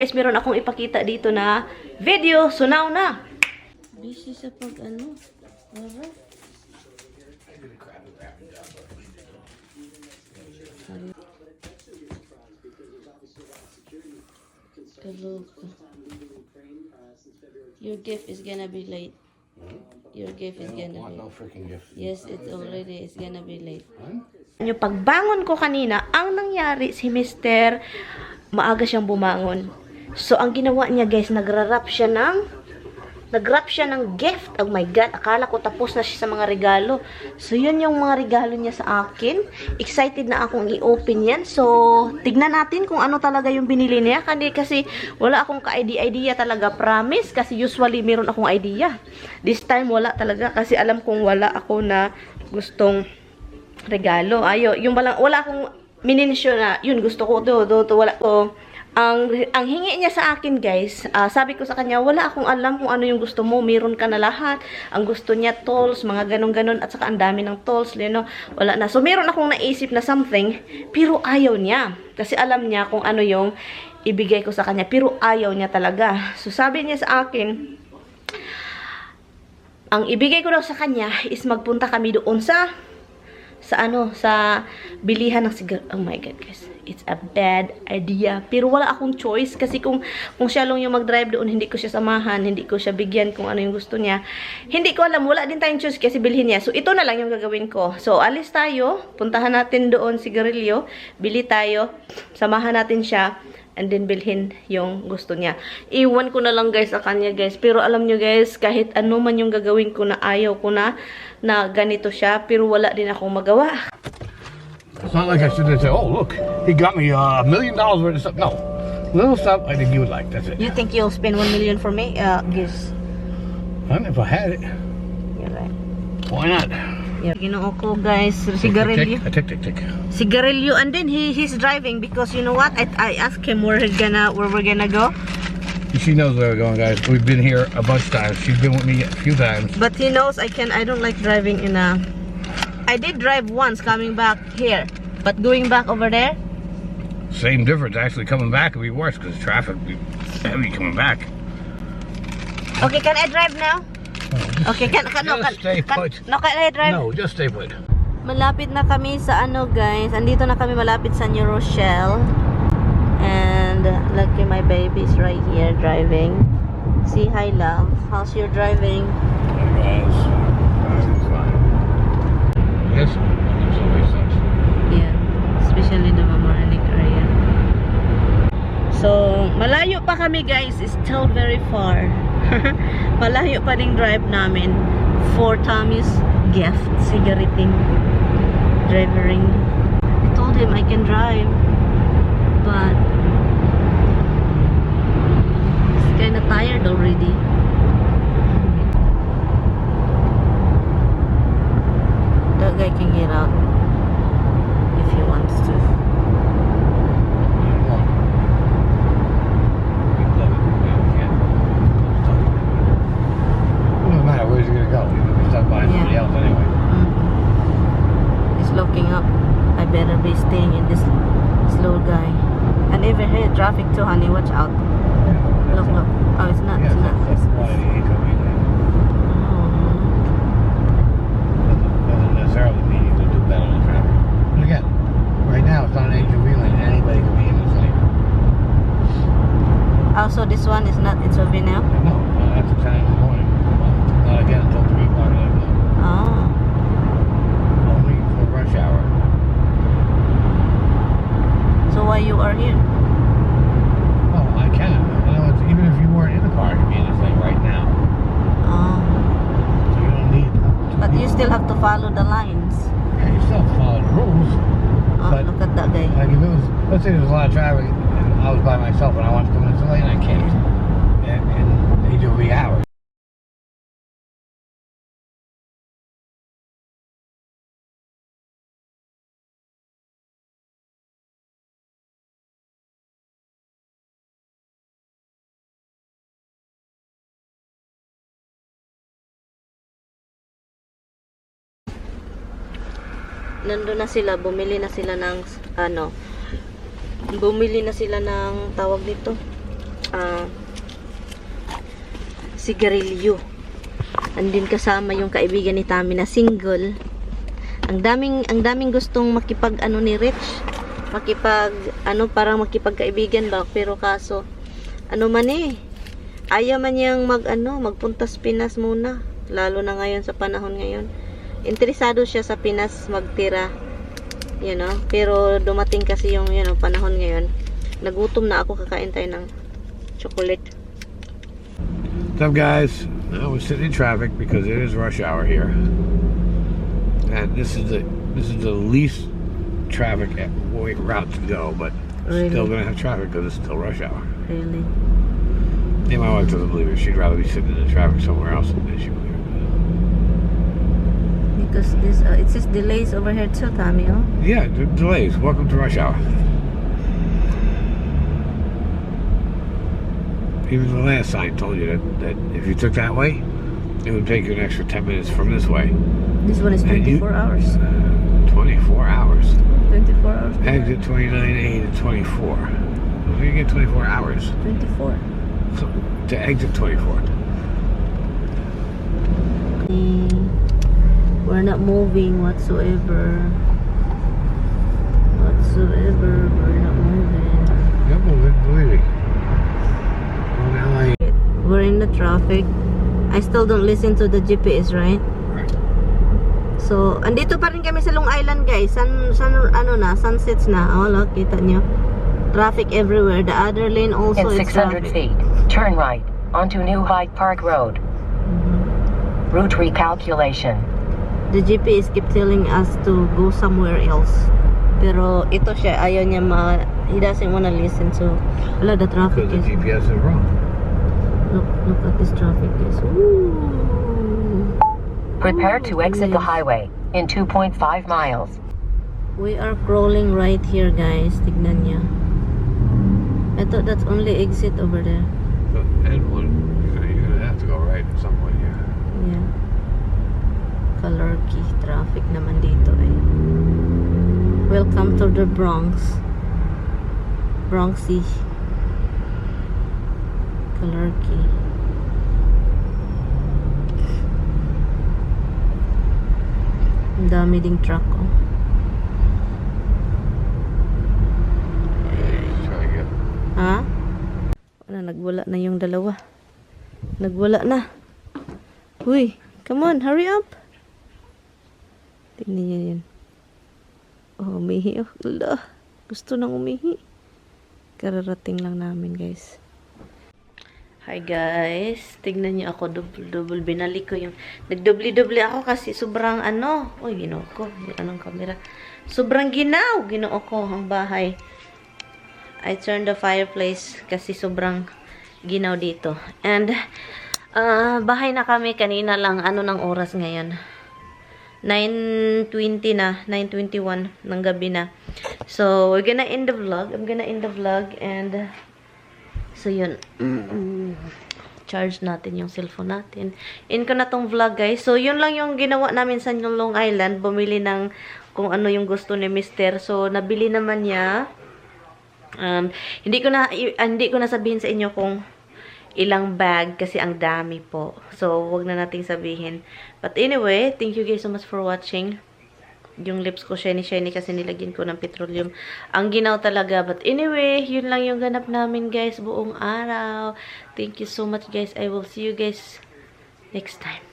Guys, meron akong ipakita dito na video. So now na. Busy sa pag ano. Alright. Kaloka. Your gift is gonna be late. Your gift is gonna be. No freaking gift. Yes, it's already. It's gonna be late. Yung pagbangon ko kanina, ang nangyari si Mr. maaga siyang bumangon. So, ang ginawa niya, guys, nag-wrap siya ng gift. Oh my God, akala ko tapos na siya sa mga regalo. So, yun yung mga regalo niya sa akin. Excited na akong i-open yan. So, tignan natin kung ano talaga yung binili niya. Kasi wala akong ka-idea talaga, promise. Kasi usually, meron akong idea. This time, wala talaga. Kasi alam kong wala ako na gustong regalo. Wala akong minensyon na, yun, gusto ko to, wala ko. Ang hingi niya sa akin, guys, sabi ko sa kanya, wala akong alam kung ano yung gusto mo, meron ka na lahat. Ang gusto niya, tools, mga ganon-ganon, at saka ang dami ng tools, wala na. So, meron akong naisip na something, pero ayaw niya. Kasi alam niya kung ano yung ibigay ko sa kanya, pero ayaw niya talaga. So, sabi niya sa akin, ang ibigay ko daw sa kanya is magpunta kami doon sa bilihan ng sigarilyo. Oh my God, guys. It's a bad idea. Pero wala akong choice. Kasi kung siya lang yung mag-drive doon, hindi ko siya samahan, hindi ko siya bigyan kung ano yung gusto niya. Hindi ko alam. Wala din tayong choice kasi bilhin niya. So, ito na lang yung gagawin ko. So, alis tayo. Puntahan natin doon sigarilyo. Bili tayo. Samahan natin siya. And then, bilhin yung gusto niya. Iwan ko na lang, guys, sa kanya, guys. Pero alam nyo, guys, kahit ano man yung gagawin ko na ayaw ko na ganito siya. Pero wala din akong magawa. It's not like I should have said, oh, look, he got me $1 million worth of stuff. No. Little stuff I think you would like. That's it. You think you'll spend $1 million for me? Gifts. If I had it. You're right. Why not? Yeah. Ginoo ko, guys, sigarilyo. Tick. Sigarilyo, and then he's driving because you know what? I asked him where we're gonna go. She knows where we're going, guys. We've been here a bunch of times. She's been with me a few times. But he knows I don't like driving in a. I did drive once coming back here, but going back over there. Same difference. Actually, coming back would be worse because traffic would be heavy coming back. Okay, can I drive now? Okay, can stay put. Can I drive? No, just stay put. Malapit na kami sa guys. Andito na kami malapit sa New Rochelle. And lucky my baby is right here driving. Say hi, love. How's your driving? Hey guys, driving's fine. Yes, it always sucks. Yeah, especially the Mamaroneck area. So, malayo pa kami, guys. It's still very far. Malayo pa ding drive namin for Tommy's gift, cigaretting, driving. I told him I can drive, but he's kinda tired already. That guy can get out if he wants to. Where's he gonna go? He's gonna be stuck behind somebody else anyway. He's looking up. I better be staying in this slow guy. And over here, traffic too, honey. Watch out. Look. Oh, it's not. Yes, it's not. that's why he told me that. Doesn't necessarily mean you can do better than traffic. But again, right now it's not an HOV lane. Anybody can be in this lane. Also, this one is not. It's over now. No, after 10 in the morning. Not again until 3 o'clock in the afternoon. Oh. Only for rush hour. So why you are here? Oh, I can. You know, even if you weren't in the car, you'd be in this lane right now. Oh. So you don't need. But you still have to follow the lines. Yeah, you still have to follow the rules. Oh, But look at that guy. like if it was, let's say there was a lot of traffic and I was by myself and I wanted to come in this lane, I can't. In HOV hours. Nandun na sila, bumili na sila ng tawag dito, sigarilyo. Andin kasama yung kaibigan ni Tami na single. Ang daming gustong makipag ni Rich. Parang makipagkaibigan ba, pero kaso ayaw man niyang magpunta sa Pinas muna, lalo na ngayon sa panahon ngayon. Interesado siya sa Pinas magtira, pero dumating kasi yung panahon ngayon. Nagutom na ako, kakain tayo ng chocolate. What's up, guys? Now we're sitting in traffic because it is rush hour here, and this is the least traffic route to go, but really? Still gonna have traffic because it's still rush hour. Really? Yeah, my wife doesn't believe it. She'd rather be sitting in the traffic somewhere else than she believe it. Because this it says delays over here too, Tommy. Oh? Yeah, delays. Welcome to rush hour. Even the last sign told you that if you took that way, it would take you an extra 10 minutes from this way. This one is 24 hours. 24 hours. 24 hours. Exit 29A to 24. How do you get 24 hours? 24. So, to exit 24. We're not moving whatsoever. We're not moving. You're moving, believe me. Well, now we're in the traffic. I still don't listen to the GPS, right? Right. So, andito pa rin kami sa Long Island, guys. Sunsets na. Oh, look, kita nyo. Traffic everywhere. The other lane also in is 600 traffic. feet, turn right onto New Hyde Park Road. Route recalculation. The GPS keep telling us to go somewhere else. Pero ito siya, ayaw niya he doesn't wanna listen. So, wala, the traffic because the is... GPS is wrong. Look at this traffic, guys. Ooh. Prepare to exit the highway in 2.5 miles. We are crawling right here, guys. Tignan niya. I thought that's only exit over there. But N1, you're gonna have to go right at some point here. Yeah. Color key. Traffic naman dito eh. Welcome to the Bronx. Bronxy. Color key. Ang dami ding truck, oh. Try again. Ha? Nagwala na yung dalawa. Nagwala na. Uy, come on, hurry up. Tingnan niyo yun. Oh, umihi. Oh, ala. Gusto nang umihi. Kararating lang namin, guys. Hi, guys. Tignan niyo ako. Double. Binalik ko yung... Nagdubli-dubli ako kasi sobrang Uy, ginoo ko. Anong camera? Sobrang ginoo ko ang bahay. I turned the fireplace kasi sobrang ginaw dito. And, bahay na kami kanina lang. Ng oras ngayon? 9:20 na. 9:21 ng gabi na. So, we're gonna end the vlog. I'm gonna end the vlog. And, so yun. Charge natin yung cellphone natin. End ko na tong vlog, guys. So, yun lang yung ginawa namin sa Long Island. Bumili ng kung ano yung gusto ni Mr. So, nabili naman niya. Hindi ko na sabihin sa inyo kung ilang bag kasi ang dami po. So, wag na nating sabihin. But anyway, thank you guys so much for watching. Yung lips ko shiny kasi nilagyan ko ng petroleum. Ang ginaw talaga. But anyway, yun lang yung ganap namin, guys, buong araw. Thank you so much, guys. I will see you guys next time.